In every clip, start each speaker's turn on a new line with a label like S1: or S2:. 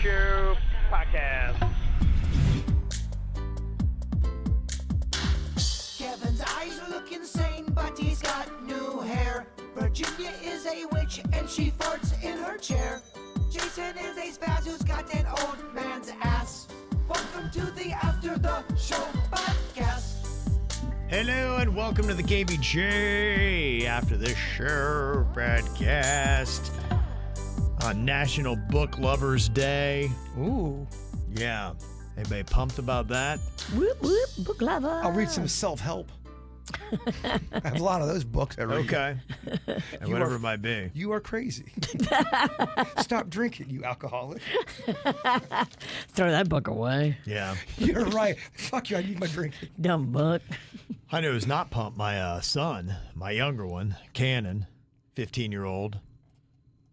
S1: Show podcast.
S2: Kevin's eyes look insane, but he's got new hair. Virginia is a witch, and she farts in her chair. Jason is a spaz who's got an old man's ass. Welcome to the After the Show podcast.
S3: Hello and welcome to the KVJ After the Show podcast on National Book Lovers Day.
S4: Ooh.
S3: Yeah. Anybody pumped about that?
S4: Whoop, whoop, book lover.
S5: I'll read some self-help. I have a lot of those books I read.
S3: Okay. And whatever it might be.
S5: You are crazy. Stop drinking, you alcoholic.
S4: Throw that book away.
S3: Yeah.
S5: You're right. Fuck you, I need my drink.
S4: Dumb book.
S3: I know who's not pumped. My son, my younger one, Cannon, 15-year-old.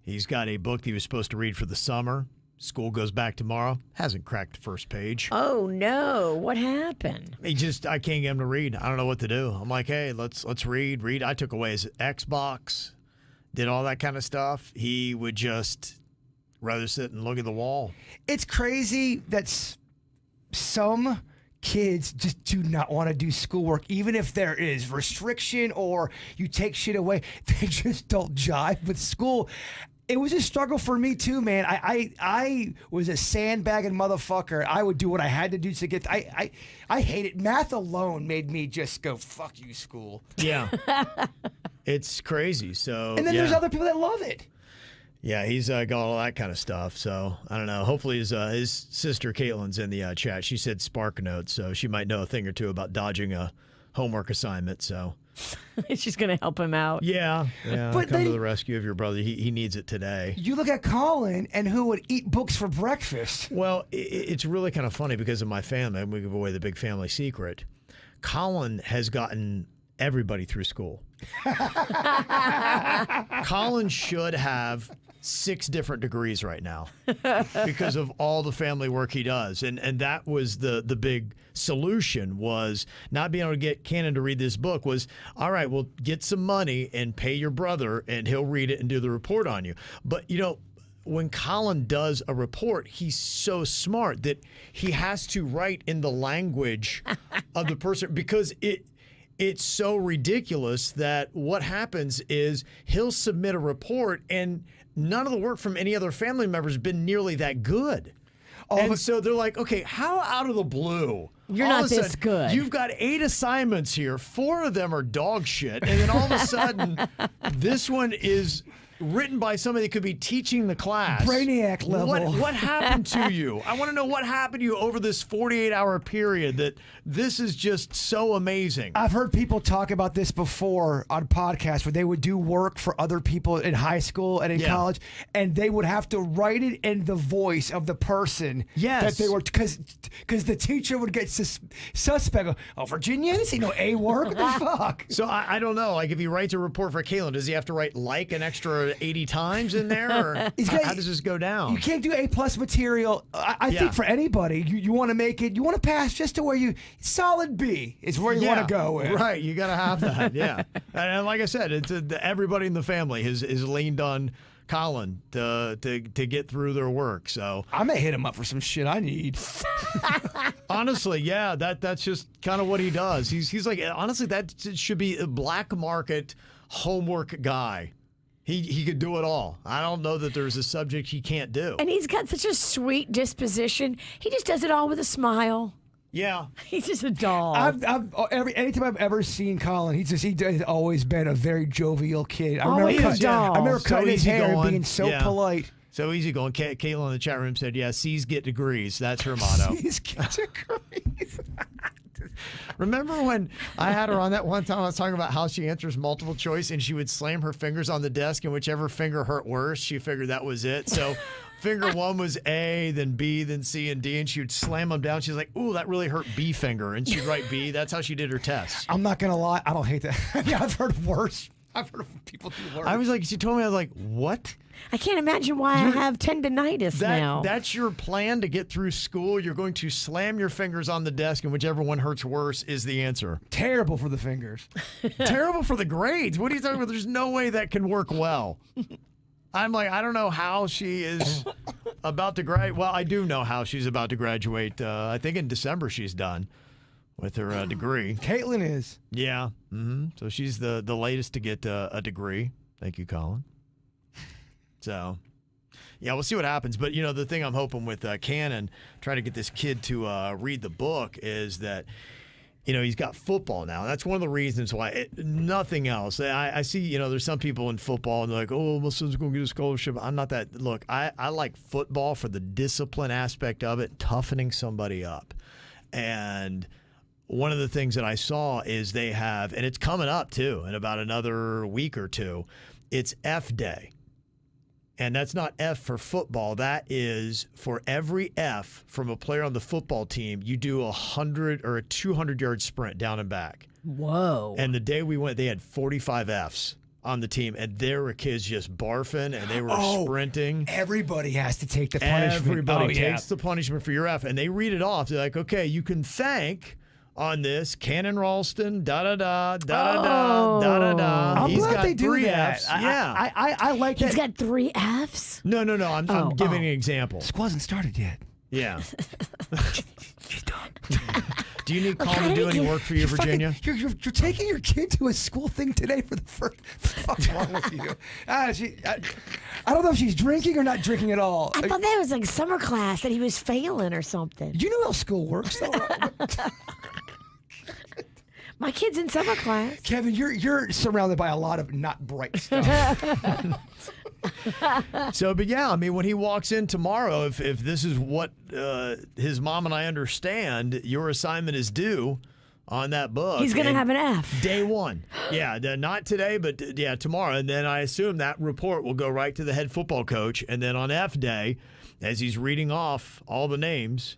S3: He's got a book that he was supposed to read for the summer. School goes back tomorrow. Hasn't cracked the first page.
S4: Oh, no. What happened?
S3: I can't get him to read. I don't know what to do. I'm like, hey, let's read. I took away his Xbox, did all that kind of stuff. He would just rather sit and look at the wall.
S5: It's crazy that some kids just do not want to do schoolwork, even if there is restriction or you take shit away. They just don't jive with school. It was a struggle for me too, man. I was a sandbagging motherfucker. I would do what I had to do to get. I hate it. Math alone made me just go, fuck you, school.
S3: Yeah, it's crazy. So
S5: And then there's other people that love it.
S3: Yeah, he's got all that kind of stuff. So I don't know. Hopefully his sister Caitlin's in the chat. She said Spark Notes, so she might know a thing or two about dodging a homework assignment. So.
S4: She's going to help him out.
S3: Yeah.
S5: But
S3: Come to the rescue of your brother. He needs it today.
S5: You look at Colin and who would eat books for breakfast.
S3: Well, it's really kind of funny because of my family. I'm going to give away the big family secret. Colin has gotten everybody through school. Colin should have 6 different degrees right now because of all the family work he does. And that was the big solution, was not being able to get Cannon to read this book. Was, all right, well, get some money and pay your brother and he'll read it and do the report on you. But, when Colin does a report, he's so smart that he has to write in the language of the person, because it's so ridiculous that what happens is he'll submit a report and none of the work from any other family members has been nearly that good. So they're like, okay, how out of the blue?
S4: You're
S3: all
S4: not
S3: of a
S4: this
S3: sudden,
S4: good.
S3: You've got 8 assignments here. 4 of them are dog shit. And then all of a sudden, this one is written by somebody that could be teaching the class.
S5: Brainiac level.
S3: What happened to you? I want to know what happened to you over this 48-hour period, that this is just so amazing.
S5: I've heard people talk about this before on podcasts where they would do work for other people in high school and in college, and they would have to write it in the voice of the person that they were, because the teacher would get suspect. Oh, Virginia, this ain't no A work. What the fuck?
S3: So I don't know. Like, if he writes a report for Caitlin, does he have to write like an extra 80 times in there? Or how does this go down?
S5: You can't do A+ material. I think for anybody, you want to make it, you want to pass just to where solid B is where you want to go with.
S3: Right, you got to have that, yeah. And like I said, it's everybody in the family has leaned on Colin to get through their work. So
S5: I may hit him up for some shit I need.
S3: honestly, yeah, that's just kind of what he does. He's like, honestly, that should be a black market homework guy. He could do it all. I don't know that there's a subject he can't do.
S4: And he's got such a sweet disposition. He just does it all with a smile.
S3: Yeah.
S4: He's just a doll.
S5: Anytime I've ever seen Colin, he's always been a very jovial kid. I
S4: Always
S5: remember
S4: a doll.
S5: I remember
S3: So
S5: cutting his hair and
S3: easygoing.
S5: being so
S3: Yeah.
S5: polite.
S3: So easy going. Caitlin in the chat room said, yeah, C's get degrees. That's her motto.
S5: He's degrees.
S3: Remember when I had her on that one time, I was talking about how she answers multiple choice and she would slam her fingers on the desk, and whichever finger hurt worse, she figured that was it. So finger 1 was A, then B, then C, and D, and she would slam them down. She's like, ooh, that really hurt B finger. And she'd write B. That's how she did her test.
S5: I'm not going to lie. I don't hate that. Yeah, I've heard worse. I've heard of people do worse.
S3: I was like, she told me, I was like, what?
S4: I can't imagine why I have tendinitis now.
S3: That's your plan to get through school? You're going to slam your fingers on the desk, and whichever one hurts worse is the answer.
S5: Terrible for the fingers.
S3: Terrible for the grades. What are you talking about? There's no way that can work well. I'm like, I don't know how she is about to graduate. Well, I do know how she's about to graduate. I think in December she's done with her degree.
S5: Caitlin is.
S3: Yeah. So she's the latest to get a degree. Thank you, Colin. So, yeah, we'll see what happens. But, the thing I'm hoping with Cannon, trying to get this kid to read the book is that, he's got football now. That's one of the reasons why. Nothing else. I see, there's some people in football and they're like, oh, my son's going to get a scholarship. I'm not that. Look, I like football for the discipline aspect of it, toughening somebody up. And one of the things that I saw is they have, and it's coming up too in about another week or two, it's F Day. And that's not F for football. That is for every F from a player on the football team, you do 100 or a 200-yard sprint down and back.
S4: Whoa.
S3: And the day we went, they had 45 Fs on the team, and there were kids just barfing, and they were sprinting.
S5: Everybody has to take the punishment.
S3: Everybody takes the punishment for your F, and they read it off. They're like, okay, you can thank on this Cannon Ralston, da-da-da, da-da-da, da-da-da.
S5: I'm glad they do
S3: 3
S5: that.
S3: Fs. Yeah.
S5: I like that.
S4: He's got 3 Fs?
S3: No. I'm giving an example.
S5: School hasn't started yet.
S3: Yeah.
S5: She's done.
S3: Do you need Colin to do any work for you, Virginia?
S5: You're taking your kid to a school thing today for the first. What's wrong with you? I don't know if she's drinking or not drinking at all.
S4: I thought that was like summer class that he was failing or something.
S5: You know how school works, though.
S4: My kid's in summer class.
S5: Kevin, you're surrounded by a lot of not bright stuff.
S3: So, but yeah, I mean, when he walks in tomorrow, if this is what his mom and I understand, your assignment is due on that book.
S4: He's going to have an F.
S3: Day 1. Yeah, not today, but yeah, tomorrow. And then I assume that report will go right to the head football coach. And then on F day, as he's reading off all the names,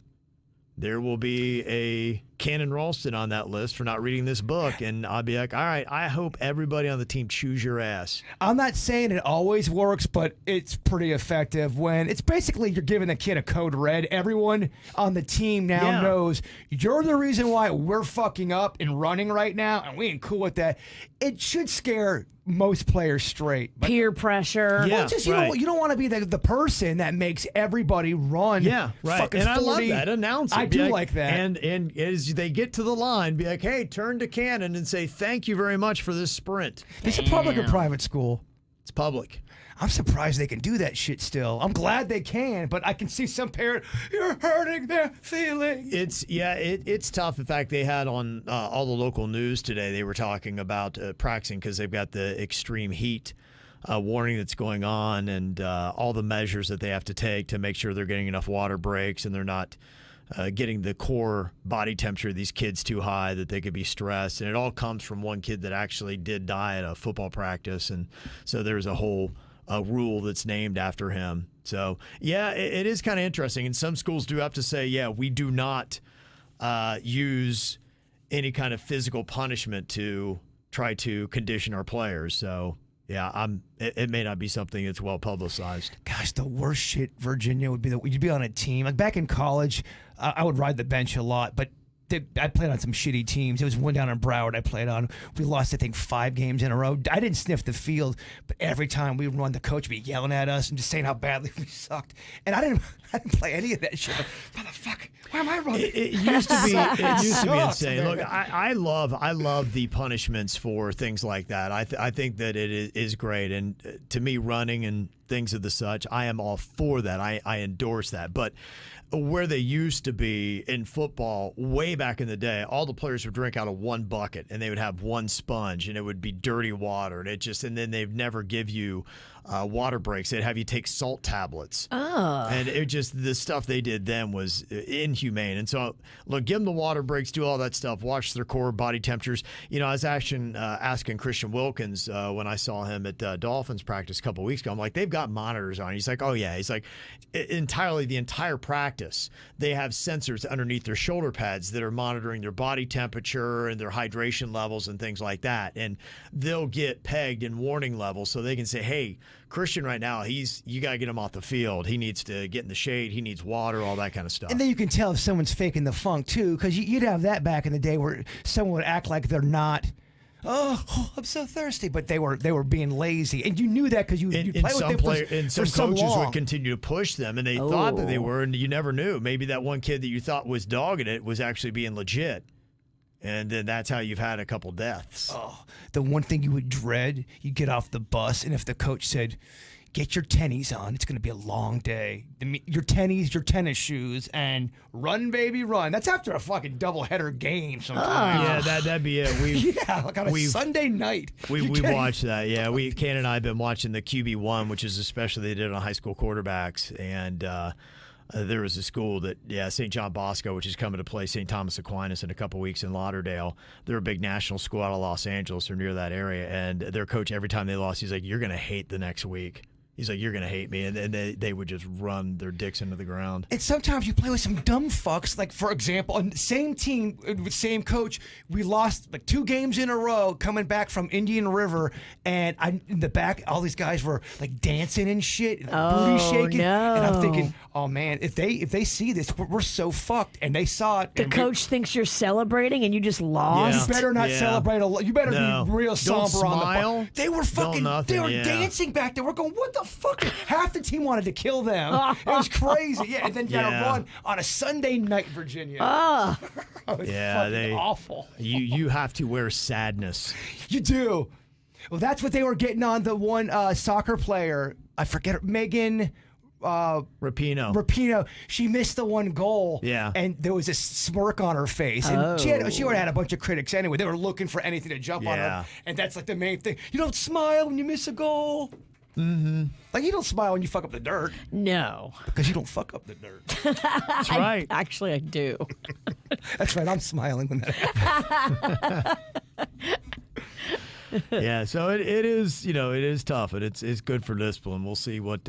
S3: there will be a Cannon Ralston on that list for not reading this book. And I'll be like, all right, I hope everybody on the team chews your ass.
S5: I'm not saying it always works, but it's pretty effective when it's basically you're giving the kid a code red. Everyone on the team now knows you're the reason why we're fucking up and running right now, and we ain't cool with that. It should scare most players straight. But
S4: peer pressure.
S3: Yeah,
S5: well, just you don't want to be the person that makes everybody run.
S3: Yeah, right.
S5: Fucking
S3: And
S5: 40.
S3: I love that. Announce it.
S5: I do like that.
S3: And as they get to the line, be like, hey, turn to Cannon and say, thank you very much for this sprint.
S5: Is it public or private school?
S3: It's public.
S5: I'm surprised they can do that shit still. I'm glad they can, but I can see some parent, you're hurting their feelings.
S3: It's tough. In fact, they had on all the local news today, they were talking about practicing because they've got the extreme heat warning that's going on and all the measures that they have to take to make sure they're getting enough water breaks and they're not getting the core body temperature of these kids too high that they could be stressed. And it all comes from one kid that actually did die at a football practice. And so there's a whole rule that's named after him. So, yeah, it is kind of interesting. And some schools do have to say, yeah, we do not use any kind of physical punishment to try to condition our players. So, yeah, it may not be something that's well publicized.
S5: Gosh, the worst shit, Virginia, would be that you'd be on a team. Like back in college, I would ride the bench a lot, but I played on some shitty teams. It was one down in Broward I played on. We lost, I think, 5 games in a row. I didn't sniff the field, but every time we would run, the coach would be yelling at us and just saying how badly we sucked. And I didn't play any of that shit. Motherfucker, why am I running?
S3: It used to be insane.
S5: Man.
S3: Look, I love the punishments for things like that. I think that it is great. And to me, running and things of the such, I am all for that. I endorse that. But where they used to be in football way back in the day, all the players would drink out of one bucket and they would have one sponge and it would be dirty water and then they'd never give you water breaks. They'd have you take salt tablets.
S4: Oh.
S3: And it just, the stuff they did then was inhumane. And so, look, give them the water breaks, do all that stuff, watch their core body temperatures. You know, I was asking Christian Wilkins when I saw him at Dolphins practice a couple weeks ago. I'm like, they've got monitors on. He's like, oh, yeah. He's like, the entire practice, they have sensors underneath their shoulder pads that are monitoring their body temperature and their hydration levels and things like that. And they'll get pegged in warning levels so they can say, hey, Christian right now, you got to get him off the field. He needs to get in the shade. He needs water, all that kind of stuff.
S5: And then you can tell if someone's faking the funk, too, because you'd have that back in the day where someone would act like they're not. oh, I'm so thirsty. But they were being lazy, and you knew that because you played with them
S3: and some
S5: for so
S3: coaches
S5: long.
S3: would continue to push them, and they thought that they were, and you never knew. Maybe that one kid that you thought was dogging it was actually being legit. And then that's how you've had a couple deaths.
S5: Oh, the one thing you would dread, you get off the bus, and if the coach said, get your tennies on, it's going to be a long day. Your tennies, your tennis shoes, and run, baby, run. That's after a fucking doubleheader game sometimes.
S3: Yeah, that'd be it.
S5: Like on a Sunday night.
S3: We watched that. Yeah, Ken and I have been watching the QB1, which is a special they did on high school quarterbacks, and there was a school that, St. John Bosco, which is coming to play St. Thomas Aquinas in a couple weeks in Lauderdale. They're a big national school out of Los Angeles or near that area, and their coach, every time they lost, he's like, "You're going to hate the next week." He's like, "You're going to hate me." And they would just run their dicks into the ground.
S5: And sometimes you play with some dumb fucks. Like, for example, on the same team with same coach, we lost like 2 games in a row coming back from Indian River. And in the back, all these guys were like dancing and shit, and booty shaking.
S4: No.
S5: And I'm thinking, oh man, if they see this, we're so fucked. And they saw it.
S4: The
S5: and
S4: coach thinks you're celebrating and you just lost.
S5: You better not celebrate. You better be real
S3: Don't
S5: somber on the
S3: smile.
S5: bus. They were fucking.
S3: Nothing,
S5: They were dancing back there. We're going, what the fuck? Half the team wanted to kill them. It was crazy. Yeah, and then you gotta run on a Sunday night, Virginia. It was fucking awful.
S3: You have to wear sadness.
S5: You do. Well, that's what they were getting on the one soccer player. I forget her, Megan.
S3: Rapinoe.
S5: She missed the one goal.
S3: Yeah.
S5: And there was a smirk on her face. And she already had a bunch of critics anyway. They were looking for anything to jump on her. And that's like the main thing. You don't smile when you miss a goal. Mm-hmm. Like, you don't smile when you fuck up the dirt.
S4: No.
S5: Because you don't fuck up the dirt.
S3: That's right.
S4: Actually, I do.
S5: That's right. I'm smiling when that happens.
S3: Yeah, so it is, it is tough, and it's good for discipline. We'll see what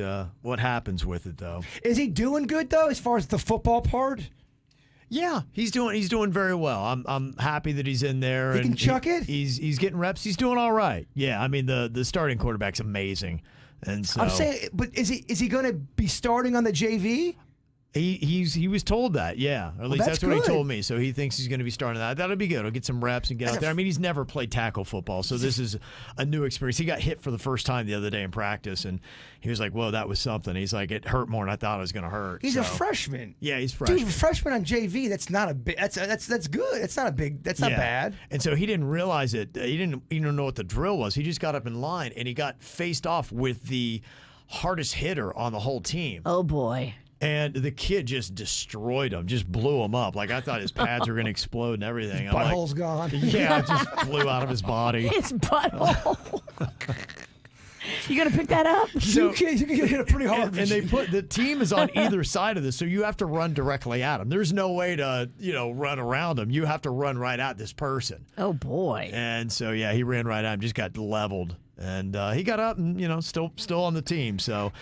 S3: happens with it, though.
S5: Is he doing good, though, as far as the football part?
S3: Yeah, he's doing very well. I'm happy that he's in there.
S5: He
S3: and
S5: can chuck it?
S3: He's getting reps. He's doing all right. Yeah, I mean the starting quarterback's amazing, and so
S5: I'm saying, but is he going to be starting on the JV?
S3: He was told that, yeah. Or at least that's what he
S5: good.
S3: told me. So he thinks he's going to be starting that. That'll be good. He'll get some reps and get out there. I mean, he's never played tackle football, so this is a new experience. He got hit for the first time the other day in practice, and he was like, "Whoa, that was something." He's like, "It hurt more than I thought it was going to hurt."
S5: He's a freshman.
S3: Yeah, he's freshman.
S5: Dude, freshman on JV. That's not a big. That's good. It's not a big. That's not bad.
S3: And so he didn't realize it. He didn't even know what the drill was. He just got up in line and he got faced off with the hardest hitter on the whole team.
S4: Oh, boy.
S3: And the kid just destroyed him, just blew him up. Like, I thought his pads were going to explode and everything.
S5: Butthole's gone.
S3: Yeah, it just flew out of his body.
S4: His butthole. You going to pick that up?
S5: So, you can get hit pretty hard.
S3: And they put the team is on either side of this, so you have to run directly at him. There's no way to, run around him. You have to run right at this person.
S4: Oh, boy.
S3: And so, yeah, he ran right at him, just got leveled. And he got up and, still on the team. So,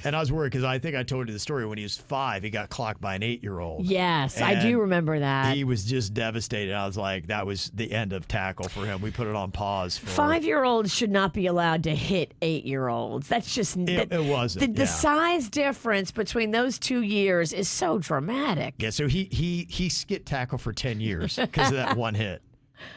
S3: and I was worried because I think I told you the story when he was 5, he got clocked by an 8-year-old.
S4: Yes,
S3: And
S4: I do remember that.
S3: He was just devastated. I was like, that was the end of tackle for him. We put it on pause.
S4: 5-year-olds should not be allowed to hit 8-year-olds. That's just
S3: it wasn't.
S4: The size difference between those 2 years is so dramatic.
S3: Yeah, so he skit tackle for 10 years because of that one hit.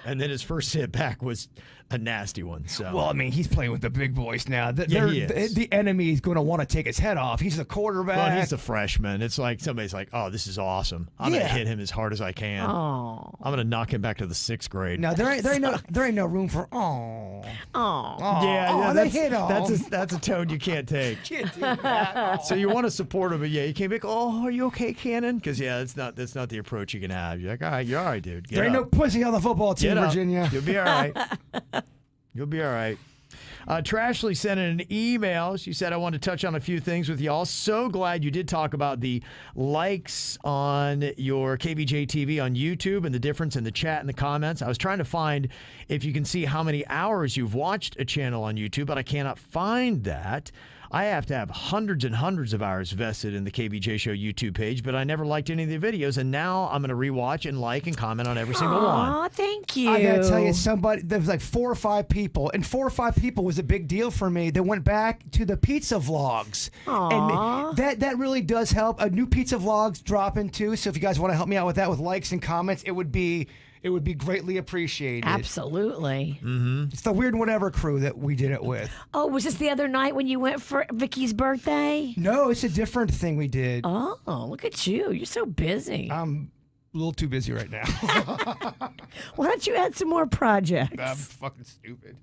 S3: And then his first hit back was a nasty one. So,
S5: well, I mean, he's playing with the big boys now.
S3: He is.
S5: The enemy is going to want to take his head off. He's the quarterback.
S3: Well, he's a freshman. It's like somebody's like, "Oh, this is awesome. I'm going to hit him as hard as I can.
S4: Oh.
S3: I'm going to knock him back to the 6th grade."
S5: No, there ain't no room for
S4: Oh.
S3: Yeah,
S5: they hit him.
S3: that's a tone you can't take.
S5: Can't do that.
S3: So you want to support him, but you can't be like, "Oh, are you okay, Cannon?" Because that's not the approach you can have. You're like, "All right, you're all right, dude. Get
S5: There ain't
S3: up.
S5: no pussy on the football team,
S3: Get up.
S5: Virginia.
S3: You'll be all right. You'll be all right." Trashley sent in an email. She said, "I want to touch on a few things with y'all. So glad you did talk about the likes on your KVJ TV on YouTube and the difference in the chat and the comments. I was trying to find if you can see how many hours you've watched a channel on YouTube, but I cannot find that. I have to have hundreds and hundreds of hours vested in the KVJ Show YouTube page, but I never liked any of the videos, and now I'm going to rewatch and like and comment on every single one."
S4: Aw, thank you.
S5: I gotta tell you, there was like 4 or 5 people, and 4 or 5 people was a big deal for me. They went back to the pizza vlogs,
S4: Aw.
S5: and that really does help. A new pizza vlogs dropping too. So if you guys want to help me out with that with likes and comments, it would be it would be greatly appreciated.
S4: Absolutely.
S5: It's the Weird Whatever crew that we did it with.
S4: Oh, was this the other night when you went for Vicky's birthday?
S5: No, it's a different thing we did.
S4: Oh, look at you. You're so busy.
S5: I'm a little too busy right now.
S4: Why don't you add some more projects?
S5: I'm fucking stupid.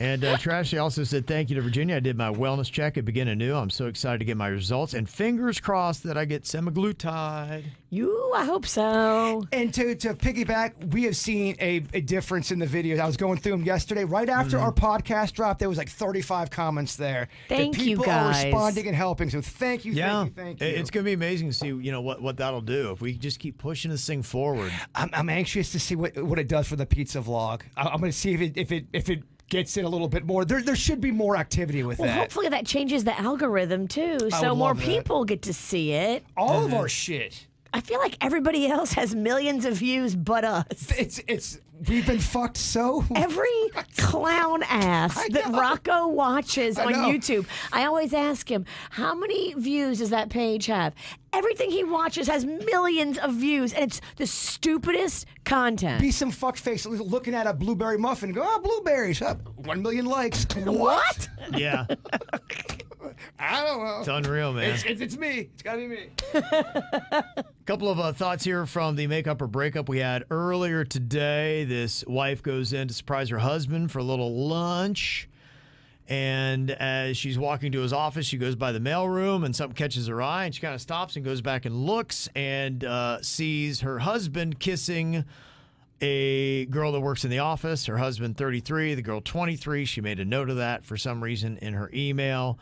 S3: And Trashy also said, thank you to Virginia. I did my wellness check at Begin Anew. I'm so excited to get my results. And fingers crossed that I get semaglutide.
S4: I hope so.
S5: And to piggyback, we have seen a difference in the videos. I was going through them yesterday. Right after our podcast dropped, there was like 35 comments there.
S4: Thank
S5: that
S4: you,
S5: people
S4: guys.
S5: are responding and helping. So thank you,
S3: Yeah,
S5: thank you.
S3: It's going to be amazing to see what that'll do if we just keep pushing this thing forward.
S5: I'm anxious to see what it does for the pizza vlog. I'm going to see if it gets in a little bit more. There should be more activity with
S4: Well,
S5: that.
S4: hopefully that changes the algorithm too, so
S5: would
S4: more
S5: love that.
S4: people get to see it.
S5: All of our shit.
S4: I feel like everybody else has millions of views but us.
S5: It's we've been fucked so.
S4: Every clown ass that Rocco watches
S5: I
S4: on
S5: know.
S4: YouTube, I always ask him, how many views does that page have? Everything he watches has millions of views, and it's the stupidest content.
S5: Be some fuckface looking at a blueberry muffin and go, oh, blueberries, 1 million likes.
S4: What?
S3: Yeah.
S5: I don't know.
S3: It's unreal, man.
S5: It's me. It's gotta be me.
S3: Couple of thoughts here from the makeup or breakup we had earlier today. This wife goes in to surprise her husband for a little lunch. And as she's walking to his office, she goes by the mailroom and something catches her eye. And she kind of stops and goes back and looks and sees her husband kissing a girl that works in the office. Her husband, 33, the girl, 23. She made a note of that for some reason in her email.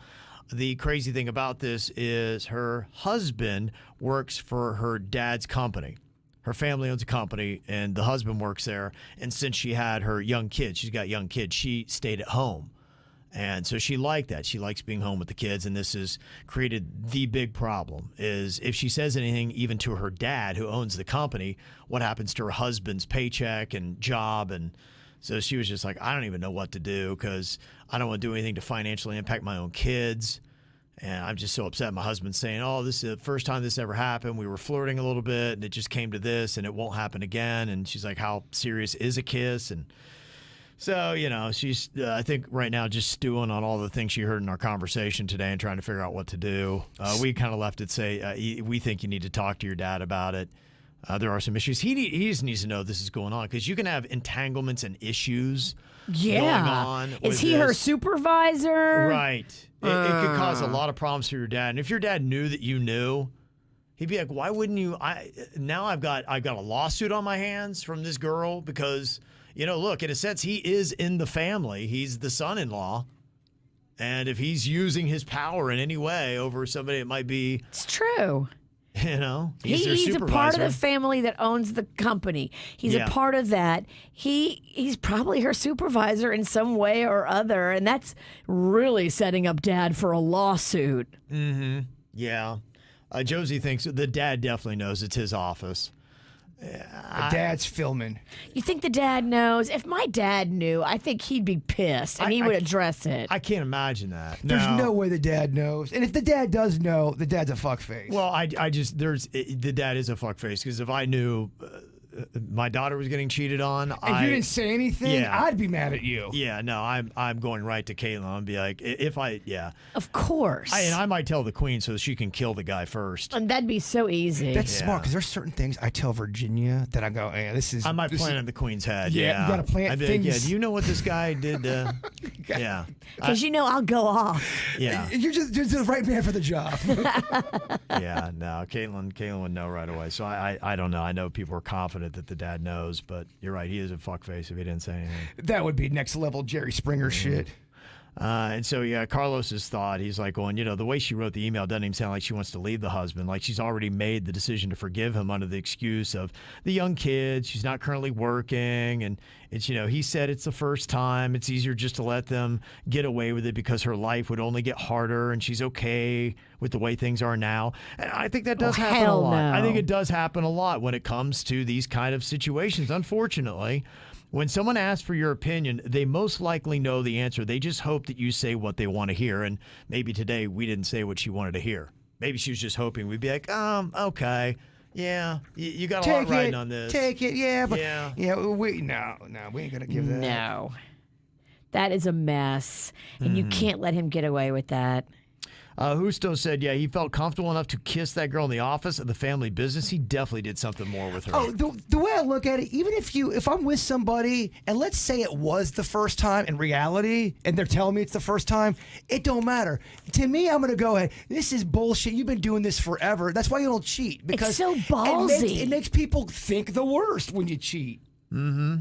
S3: The crazy thing about this is her husband works for her dad's company. Her family owns a company, and the husband works there. And since she had her young kids, she's got young kids, she stayed at home. And so she liked that. She likes being home with the kids, and this has created the big problem is if she says anything even to her dad, who owns the company, what happens to her husband's paycheck and job? And so she was just like, I don't even know what to do because I don't want to do anything to financially impact my own kids. And I'm just so upset. My husband's saying, oh, this is the first time this ever happened. We were flirting a little bit, and it just came to this, and it won't happen again. And she's like, how serious is a kiss? And so, she's, I think right now just stewing on all the things she heard in our conversation today and trying to figure out what to do. We kind of left it say, we think you need to talk to your dad about it. There are some issues. He just needs to know this is going on because you can have entanglements and issues going on.
S4: Is he her supervisor?
S3: Right. It could cause a lot of problems for your dad. And if your dad knew that you knew, he'd be like, why wouldn't you? Now I've got a lawsuit on my hands from this girl because, look, in a sense, he is in the family. He's the son-in-law. And if he's using his power in any way over somebody, it might be.
S4: It's true.
S3: He's their
S4: He's a
S3: supervisor.
S4: part of the family that owns the company. He's a part of that. He's probably her supervisor in some way or other, and that's really setting up Dad for a lawsuit.
S3: Mm-hmm. Yeah. Josie thinks the dad definitely knows it's his office.
S5: The dad's filming.
S4: You think the dad knows? If my dad knew, I think he'd be pissed and he would address it.
S3: I can't imagine that.
S5: There's no way the dad knows. And if the dad does know, the dad's a fuckface.
S3: Well, the dad is a fuckface because if I knew my daughter was getting cheated on,
S5: and you didn't say anything, I'd be mad at you.
S3: Yeah, no, I'm going right to Caitlin and be like,
S4: Of course.
S3: And I might tell the queen so she can kill the guy first.
S4: And that'd be so easy.
S5: That's smart because there's certain things I tell Virginia that I go,
S3: I might plant in the queen's head.
S5: Yeah, you gotta plant
S3: I'd be
S5: things.
S3: Like, do you know what this guy did? Yeah.
S4: Because I'll go off.
S3: Yeah.
S5: You're just the right man for the job.
S3: Yeah, no, Caitlin would know right away. So I don't know. I know people are confident that the dad knows, but you're right. He is a fuckface if he didn't say anything.
S5: That would be next level Jerry Springer shit.
S3: And so, Carlos's thought, he's like, well, the way she wrote the email doesn't even sound like she wants to leave the husband. Like she's already made the decision to forgive him under the excuse of the young kids. She's not currently working. And it's, he said it's the first time. It's easier just to let them get away with it because her life would only get harder and she's okay with the way things are now. And I think that does happen a lot.
S4: No.
S3: I think it does happen a lot when it comes to these kind of situations, unfortunately. When someone asks for your opinion, they most likely know the answer. They just hope that you say what they want to hear. And maybe today we didn't say what she wanted to hear. Maybe she was just hoping we'd be like, okay. Yeah, you got a lot riding on this.
S5: Take it, yeah, but
S3: Yeah.
S5: we ain't gonna give that.
S4: No. That is a mess. And you can't let him get away with that.
S3: Husto said, yeah, he felt comfortable enough to kiss that girl in the office of the family business. He definitely did something more with her.
S5: Oh, the way I look at it, even if I'm with somebody and let's say it was the first time in reality and they're telling me it's the first time, it don't matter. To me, I'm going to go, hey, this is bullshit. You've been doing this forever. That's why you don't cheat. Because
S4: it's so ballsy.
S5: It makes people think the worst when you cheat.
S3: Mm-hmm.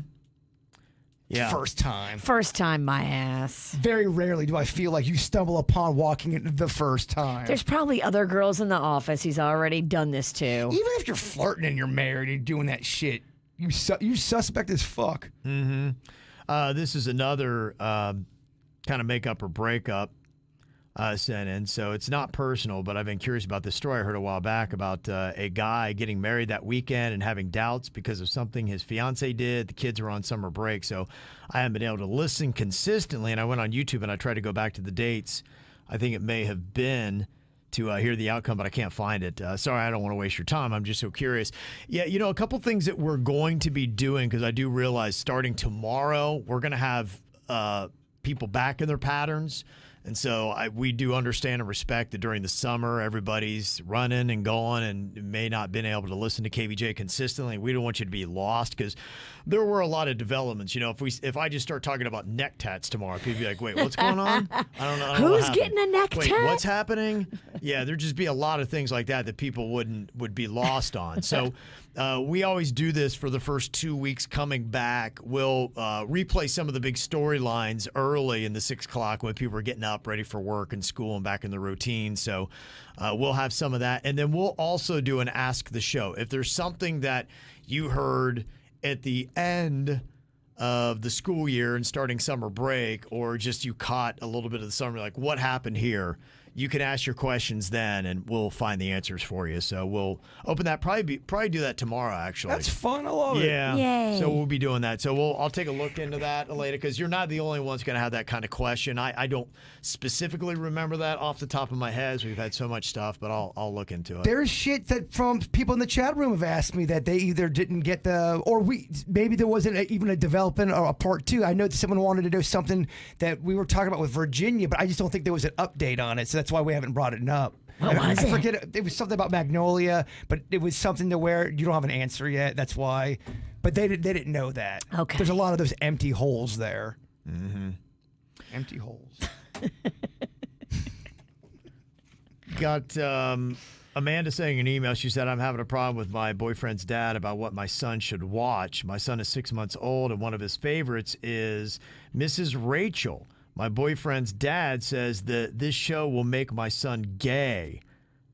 S3: Yeah.
S5: First time.
S4: First time, my ass.
S5: Very rarely do I feel like you stumble upon walking it the first time.
S4: There's probably other girls in the office he's already done this to.
S5: Even if you're flirting and you're married and doing that shit, you suspect as fuck.
S3: Mm-hmm. This is another kind of make up or break up sent in. So it's not personal, but I've been curious about this story I heard a while back about a guy getting married that weekend and having doubts because of something his fiance did. The kids were on summer break, so I haven't been able to listen consistently. And I went on YouTube and I tried to go back to the dates. I think it may have been to hear the outcome, but I can't find it. Sorry, I don't want to waste your time. I'm just so curious. Yeah, a couple things that we're going to be doing, because I do realize starting tomorrow, we're going to have people back in their patterns. And so we do understand and respect that during the summer, everybody's running and going and may not been able to listen to KVJ consistently. We don't want you to be lost because there were a lot of developments. If I just start talking about neck tats tomorrow, people be like, wait, what's going on? I don't know.
S4: Who's getting a neck
S3: Wait,
S4: tat?
S3: what's happening? Yeah, there'd just be a lot of things like that people would be lost on. So we always do this for the first 2 weeks coming back. We'll replay some of the big storylines early in the 6 o'clock when people are getting up, ready for work and school and back in the routine. So we'll have some of that. And then we'll also do an Ask the Show. If there's something that you heard at the end of the school year and starting summer break, or just you caught a little bit of the summer, like what happened here, you can ask your questions then, and we'll find the answers for you. So we'll open that. Probably do that tomorrow, actually.
S5: That's fun. I love it.
S3: Yeah.
S4: Yay.
S3: So we'll be doing that. So I'll take a look into that later, because you're not the only ones going to have that kind of question. I don't specifically remember that off the top of my head. We've had so much stuff, but I'll look into it.
S5: There's shit that from people in the chat room have asked me that they either didn't get maybe there wasn't even a development or a part 2. I know that someone wanted to know something that we were talking about with Virginia, but I just don't think there was an update on it. So that's why we haven't brought it up.
S4: What was
S5: I
S4: it?
S5: forget. It was something about Magnolia, but it was something to where you don't have an answer yet. That's why. But they didn't know that.
S4: Okay.
S5: There's a lot of those empty holes there.
S3: Mm-hmm.
S5: Empty holes.
S3: Got Amanda saying in an email, she said, I'm having a problem with my boyfriend's dad about what my son should watch. My son is 6 months old, and one of his favorites is Mrs. Rachel. My boyfriend's dad says that this show will make my son gay.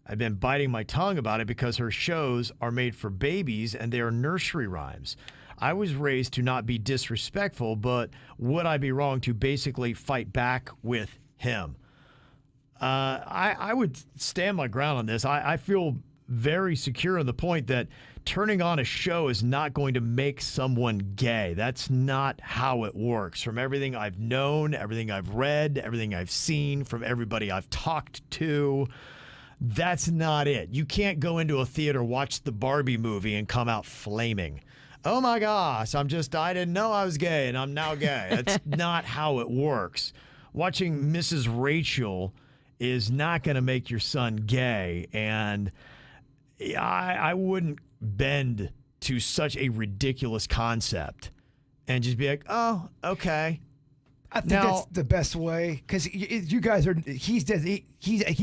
S3: I've been biting my tongue about it because her shows are made for babies and they are nursery rhymes. I was raised to not be disrespectful, but would I be wrong to basically fight back with him? I would stand my ground on this. I feel very secure in the point that turning on a show is not going to make someone gay. That's not how it works. From everything I've known, everything I've read, everything I've seen, from everybody I've talked to, that's not it. You can't go into a theater, watch the Barbie movie, and come out flaming. Oh my gosh, I didn't know I was gay, and I'm now gay. That's not how it works. Watching Mrs. Rachel is not going to make your son gay, and I wouldn't bend to such a ridiculous concept and just be like, oh, okay.
S5: I think that's the best way, because you guys are. He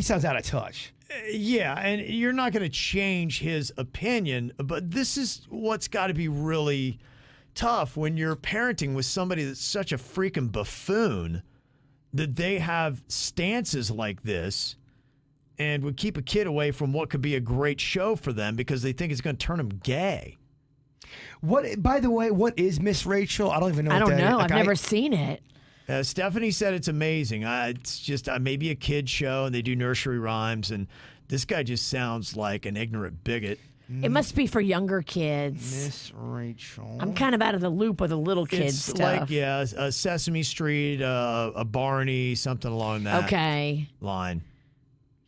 S5: sounds out of touch.
S3: Yeah, and you're not going to change his opinion, but this is what's got to be really tough when you're parenting with somebody that's such a freaking buffoon that they have stances like this and would keep a kid away from what could be a great show for them because they think it's going to turn them gay.
S5: By the way, what is Miss Rachel? I don't even know.
S4: I
S5: what
S4: don't
S5: that
S4: know.
S5: is.
S4: I've never seen it.
S3: Stephanie said it's amazing. It's just maybe a kid show, and they do nursery rhymes, and this guy just sounds like an ignorant bigot.
S4: It must be for younger kids.
S5: Miss Rachel.
S4: I'm kind of out of the loop with the little kids
S3: It's
S4: stuff.
S3: like, a Sesame Street, a Barney, something along that line.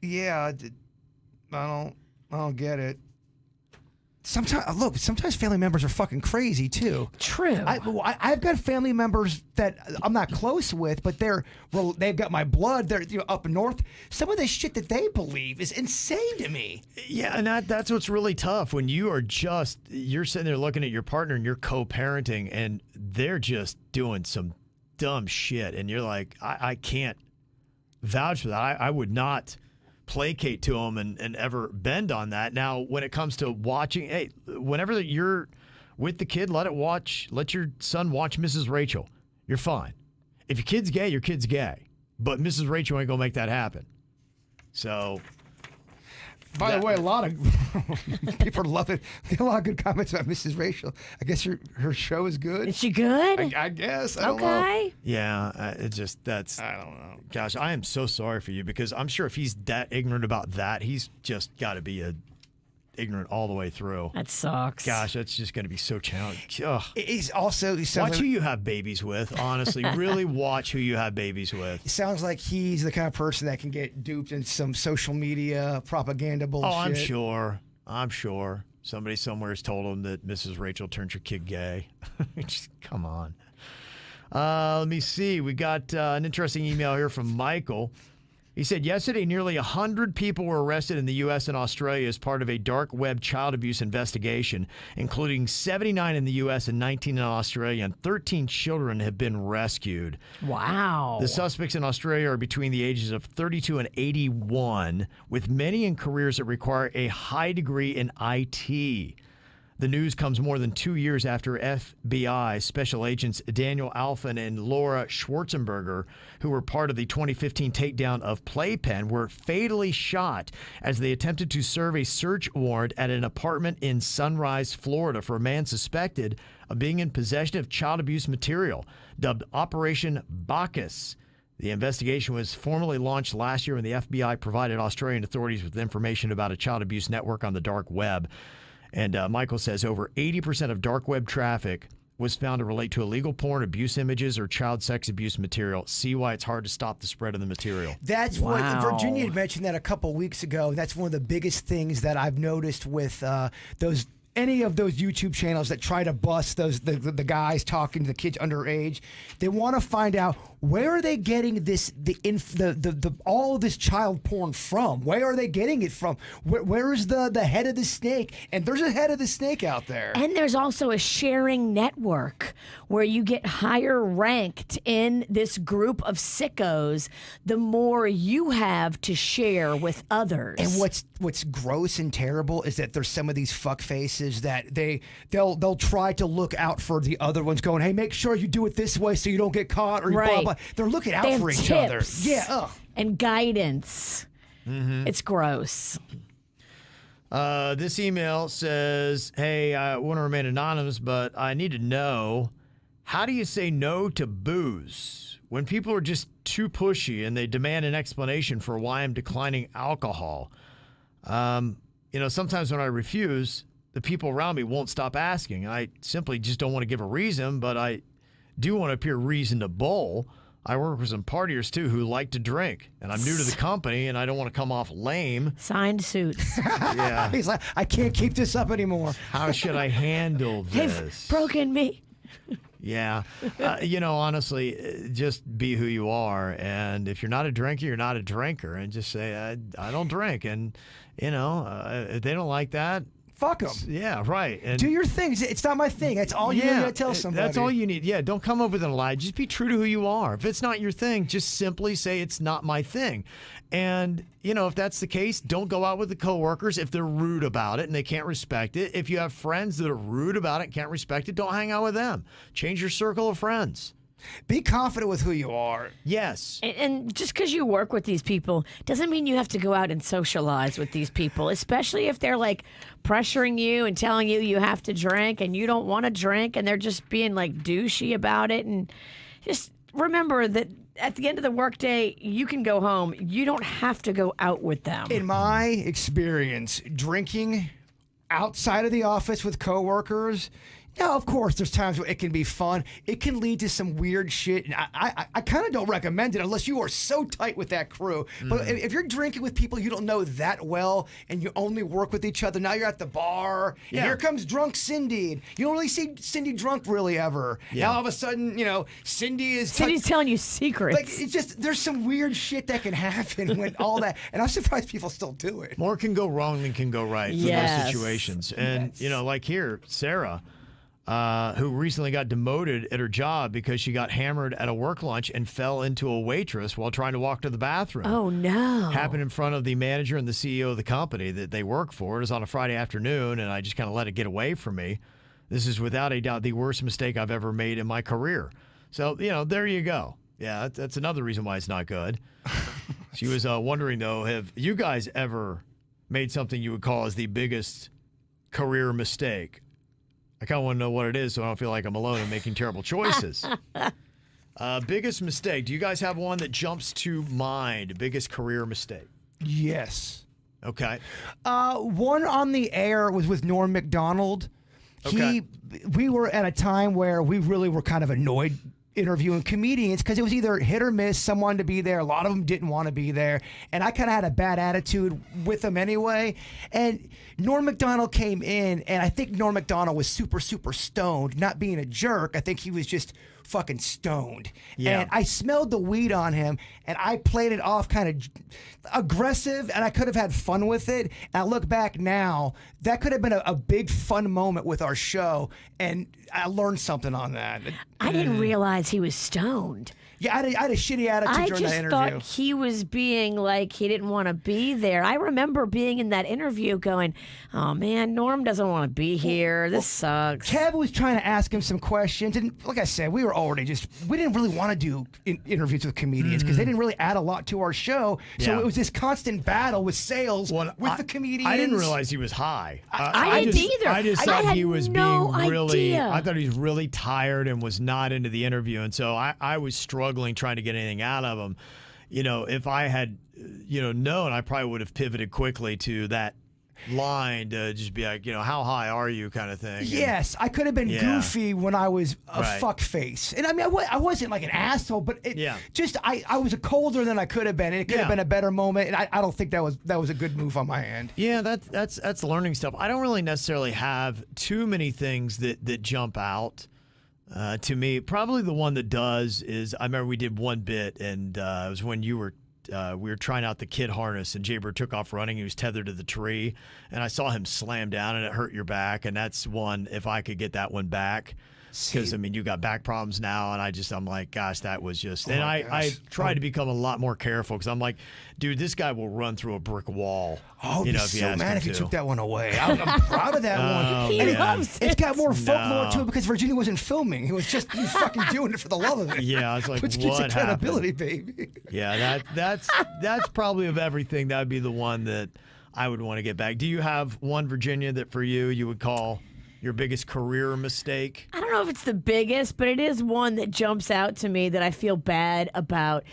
S5: Yeah, I don't get it. sometimes family members are fucking crazy too.
S4: True.
S5: I've got family members that I'm not close with, but they've got my blood. They're up north. Some of the shit that they believe is insane to me.
S3: Yeah, and that's what's really tough when you're sitting there looking at your partner and you're co-parenting and they're just doing some dumb shit, and you're like, I can't vouch for that. I would not placate to them and ever bend on that. Now, when it comes to watching, hey, whenever you're with the kid, let your son watch Mrs. Rachel. You're fine. If your kid's gay, your kid's gay. But Mrs. Rachel ain't gonna make that happen. So,
S5: by the way, a lot of people love it. There are a lot of good comments about Mrs. Rachel. I guess her show is good.
S4: Is she good?
S5: I guess. I don't know.
S3: Yeah, I don't know. Gosh, I am so sorry for you because I'm sure if he's that ignorant about that, he's just got to be ignorant all the way through.
S4: That sucks.
S3: Gosh, that's just going to be so challenging. Ugh.
S5: Watch
S3: who you have babies with, honestly. Really watch who you have babies with.
S5: It sounds like he's the kind of person that can get duped in some social media propaganda bullshit.
S3: Oh, I'm sure. Somebody somewhere has told him that Mrs. Rachel turned your kid gay. Just, come on. Let me see. We got an interesting email here from Michael. He said, yesterday, nearly 100 people were arrested in the U.S. and Australia as part of a dark web child abuse investigation, including 79 in the U.S. and 19 in Australia, and 13 children have been rescued.
S4: Wow.
S3: The suspects in Australia are between the ages of 32 and 81, with many in careers that require a high degree in IT. The news comes more than 2 years after FBI special agents Daniel Alphen and Laura Schwarzenberger, who were part of the 2015 takedown of Playpen, were fatally shot as they attempted to serve a search warrant at an apartment in Sunrise, Florida, for a man suspected of being in possession of child abuse material, dubbed Operation Bacchus. The investigation was formally launched last year when the FBI provided Australian authorities with information about a child abuse network on the dark web. And Michael says over 80% of dark web traffic was found to relate to illegal porn, abuse images, or child sex abuse material. See why it's hard to stop the spread of the material.
S5: That's what Virginia had mentioned that a couple weeks ago. That's one of the biggest things that I've noticed with any of those YouTube channels that try to bust the guys talking to the kids underage. They want to find out where are they getting all of this child porn from? Where are they getting it from? Where is the head of the snake? And there's a head of the snake out there.
S4: And there's also a sharing network where you get higher ranked in this group of sickos the more you have to share with others.
S5: And what's gross and terrible is that there's some of these fuck faces that they'll try to look out for the other ones, going, hey, make sure you do it this way so you don't get caught, or you blah blah. They're looking out for each other. Yeah,
S4: and guidance. Mm-hmm. It's gross.
S3: This email says, hey, I want to remain anonymous, but I need to know, how do you say no to booze when people are just too pushy and they demand an explanation for why I'm declining alcohol? Sometimes when I refuse, the people around me won't stop asking. I simply just don't want to give a reason, but I do want to appear reasonable. I work with some partiers, too, who like to drink, and I'm new to the company, and I don't want to come off lame.
S4: Signed suits.
S3: Yeah.
S5: He's like, I can't keep this up anymore.
S3: How should I handle this?
S4: They've broken me.
S3: Yeah. Honestly, just be who you are, and if you're not a drinker, you're not a drinker, and just say, I don't drink, and, if they don't like that,
S5: fuck them.
S3: Yeah, right. And
S5: do your thing. It's not my thing. That's all you need to tell somebody.
S3: That's all you need. Yeah, don't come up with a lie. Just be true to who you are. If it's not your thing, just simply say it's not my thing. And, if that's the case, don't go out with the coworkers if they're rude about it and they can't respect it. If you have friends that are rude about it and can't respect it, don't hang out with them. Change your circle of friends.
S5: Be confident with who you are.
S3: Yes.
S4: And just because you work with these people doesn't mean you have to go out and socialize with these people, especially if they're like pressuring you and telling you have to drink and you don't want to drink and they're just being like douchey about it. And just remember that at the end of the workday, you can go home. You don't have to go out with them.
S5: In my experience, drinking outside of the office with coworkers Now, of course, there's times where it can be fun. It can lead to some weird shit. And I kind of don't recommend it unless you are so tight with that crew. But if you're drinking with people you don't know that well and you only work with each other, now you're at the bar, and here comes drunk Cindy. And you don't really see Cindy drunk really ever.
S3: Yeah.
S5: Now all of a sudden, Cindy's
S4: telling you secrets.
S5: Like, it's just, there's some weird shit that can happen when all that, and I'm surprised people still do it.
S3: More can go wrong than can go right in those situations. And, like here, Sarah, who recently got demoted at her job because she got hammered at a work lunch and fell into a waitress while trying to walk to the bathroom.
S4: Oh, no.
S3: Happened in front of the manager and the CEO of the company that they work for. It was on a Friday afternoon, and I just kind of let it get away from me. This is without a doubt the worst mistake I've ever made in my career. So, there you go. Yeah, that's another reason why it's not good. She was wondering, though, have you guys ever made something you would call as the biggest career mistake? I kind of want to know what it is so I don't feel like I'm alone in making terrible choices. Biggest mistake. Do you guys have one that jumps to mind? Biggest career mistake?
S5: Yes.
S3: Okay.
S5: One on the air was with Norm Macdonald.
S3: Okay.
S5: We were at a time where we really were kind of annoyed interviewing comedians because it was either hit or miss. Some wanted to be there. A lot of them didn't want to be there. And I kind of had a bad attitude with them anyway. And Norm Macdonald came in, and I think Norm Macdonald was super, super stoned, not being a jerk. I think he was just fucking stoned.
S3: Yeah.
S5: And I smelled the weed on him, and I played it off kind of aggressive, and I could have had fun with it. And I look back now, that could have been a big fun moment with our show, and I learned something on that.
S4: I didn't realize he was stoned.
S5: Yeah, I had a shitty attitude during that
S4: I
S5: interview.
S4: just thought he was being like he didn't want to be there. I remember being in that interview going, oh man, Norm doesn't want to be here. This sucks.
S5: Kev was trying to ask him some questions, and like I said, we didn't really want to do interviews with comedians because they didn't really add a lot to our show. So it was this constant battle with sales with the comedians.
S3: I didn't realize he was high.
S4: I didn't either.
S3: I just
S4: I
S3: thought
S4: had
S3: he was
S4: no
S3: being really.
S4: idea.
S3: I thought he was really tired and was not into the interview, and so I was struggling trying to get anything out of him. If I had, known, I probably would have pivoted quickly to that line to just be like, how high are you kind of thing.
S5: Yes, I could have been goofy when I was a fuck face. And I mean, I wasn't like an asshole, but I was colder than I could have been. And it could have been a better moment. And I don't think that was a good move on my end.
S3: Yeah, that's learning stuff. I don't really necessarily have too many things that jump out. To me, probably the one that does is I remember we did one bit, and it was when we were trying out the kid harness, and Jaybird took off running. He was tethered to the tree, and I saw him slam down, and it hurt your back. And that's one, if I could get that one back, because I mean, you got back problems now, and I'm like, gosh, that was just. And I tried to become a lot more careful because I'm like, dude, this guy will run through a brick wall.
S5: Oh, I'd be so mad if you took that one away. I'm proud of that one.
S4: He loves it.
S5: It's got more folklore to it because Virginia wasn't filming. He was just fucking doing it for the love of it.
S3: Yeah, I was like,
S5: which
S3: what
S5: gives you
S3: happened?
S5: credibility, baby.
S3: Yeah, that's probably of everything. That would be the one that I would want to get back. Do you have one, Virginia, that for you would call your biggest career mistake?
S4: I don't know if it's the biggest, but it is one that jumps out to me that I feel bad about.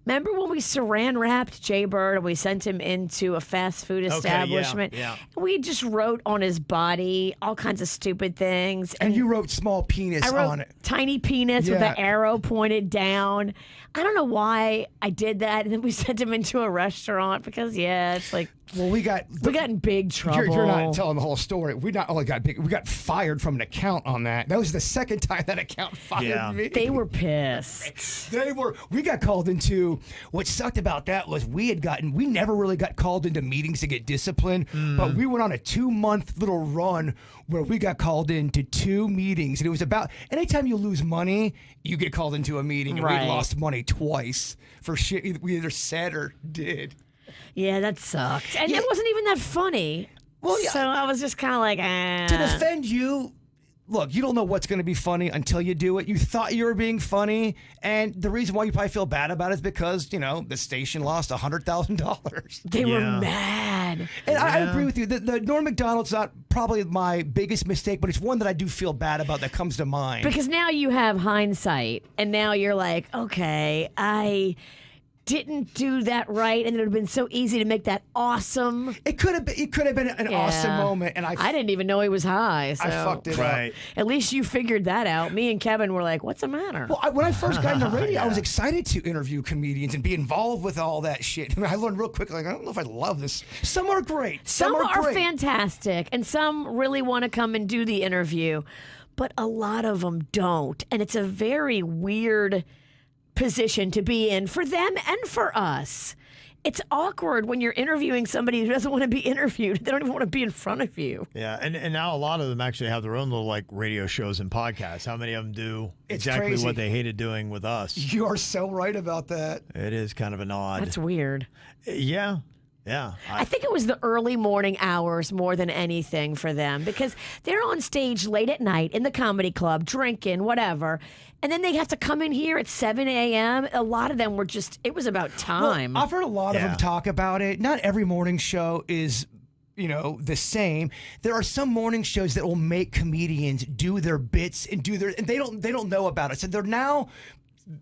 S4: Remember when we saran wrapped Jaybird and we sent him into a fast food establishment?
S3: Yeah.
S4: We just wrote on his body all kinds of stupid things.
S5: And you wrote small penis
S4: I wrote
S5: on it.
S4: Tiny penis with an arrow pointed down. I don't know why I did that. And then we sent him into a restaurant because, it's like,
S5: well, we got
S4: in big trouble.
S5: You're not telling the whole story. We not only got big, we got fired from an account on that. That was the second time that account fired me.
S4: They were pissed.
S5: We got called into. What sucked about that was we never really got called into meetings to get disciplined, but we went on a 2-month little run where we got called into 2 meetings, and it was about anytime you lose money, you get called into a meeting, and we lost money twice for shit we either said or did.
S4: Yeah, that sucked. And it wasn't even that funny.
S5: Well,
S4: so I was just kind of like,
S5: To defend you, look, you don't know what's going to be funny until you do it. You thought you were being funny, and the reason why you probably feel bad about it is because, the station lost $100,000.
S4: They were mad.
S5: And I agree with you. The Norm Macdonald's not probably my biggest mistake, but it's one that I do feel bad about that comes to mind.
S4: Because now you have hindsight, and now you're like, okay, I didn't do that right, and it would have been so easy to make that awesome.
S5: It could have been an awesome moment, and I
S4: didn't even know he was high. So.
S5: I fucked it
S3: Right.
S5: up.
S4: At least you figured that out. Me and Kevin were like, "What's the matter?"
S5: Well, when I first got into radio, I was excited to interview comedians and be involved with all that shit. I learned real quickly, like, I don't know if I love this. Some are great.
S4: Some are
S5: great.
S4: fantastic, and some really want to come and do the interview, but a lot of them don't. And it's a very weird position to be in for them and for us. It's awkward when you're interviewing somebody who doesn't want to be interviewed. They don't even want to be in front of you.
S3: Yeah, and now a lot of them actually have their own little like radio shows and podcasts. How many of them do
S5: It's
S3: exactly
S5: crazy.
S3: what they hated doing with us?
S5: You are so right about that.
S3: It is kind of an odd.
S4: That's weird.
S3: Yeah.
S4: I think it was the early morning hours more than anything for them because they're on stage late at night in the comedy club, drinking, whatever. And then they have to come in here at 7 a.m. A lot of them were just, it was about time.
S5: Well, I've heard a lot of them talk about it. Not every morning show is, the same. There are some morning shows that will make comedians do their bits and they don't know about it. So they're now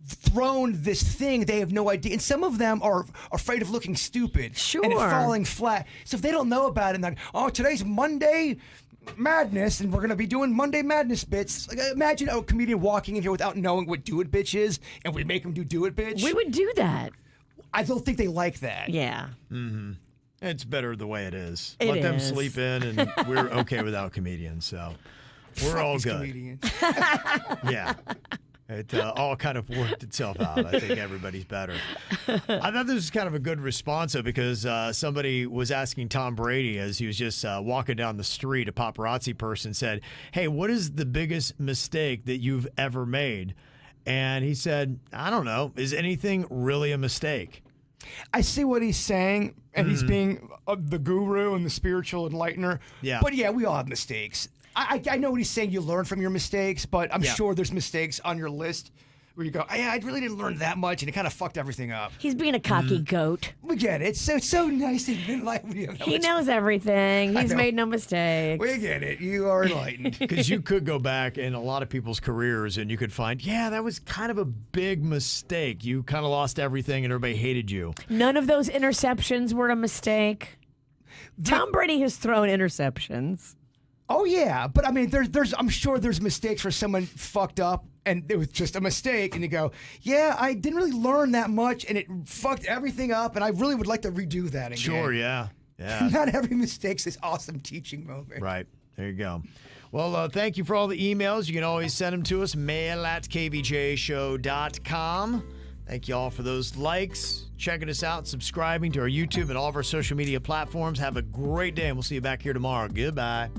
S5: thrown this thing they have no idea, and some of them are afraid of looking stupid and it falling flat. So if they don't know about it, and like, oh, today's Monday Madness, and we're gonna be doing Monday Madness bits. Like, imagine a comedian walking in here without knowing what Do It Bitch is, and we make them do It Bitch.
S4: We would do that.
S5: I don't think they like that.
S4: Yeah.
S3: Mm-hmm. It's better the way it is.
S4: It
S3: Let them
S4: is.
S3: sleep in, and we're okay without comedians, so we're all
S5: These
S3: good.
S5: comedians.
S3: Yeah. It all kind of worked itself out. I think everybody's better. I thought this was kind of a good response, though, because somebody was asking Tom Brady as he was just walking down the street. A paparazzi person said, "Hey, what is the biggest mistake that you've ever made?" And he said, "I don't know. Is anything really a mistake?"
S5: I see what he's saying, and he's being the guru and the spiritual enlightener.
S3: Yeah.
S5: But yeah, we all have mistakes. I know what he's saying. You learn from your mistakes, but I'm sure there's mistakes on your list where you go, yeah, I really didn't learn that much, and it kind of fucked everything up.
S4: He's being a cocky goat.
S5: We get it. It's so nice and like
S4: He knows everything. He's made no mistakes.
S5: We get it. You are enlightened.
S3: Because you could go back in a lot of people's careers and you could find, yeah, that was kind of a big mistake. You kind of lost everything and everybody hated you.
S4: None of those interceptions were a mistake. Tom Brady has thrown interceptions.
S5: Oh yeah, but I mean, I'm sure there's mistakes where someone fucked up and it was just a mistake, and you go, yeah, I didn't really learn that much, and it fucked everything up, and I really would like to redo that again.
S3: Sure, yeah.
S5: Not every mistake's this awesome teaching moment.
S3: Right. There you go. Well, thank you for all the emails. You can always send them to us, mail@kvjshow.com. Thank you all for those likes, checking us out, subscribing to our YouTube and all of our social media platforms. Have a great day, and we'll see you back here tomorrow. Goodbye.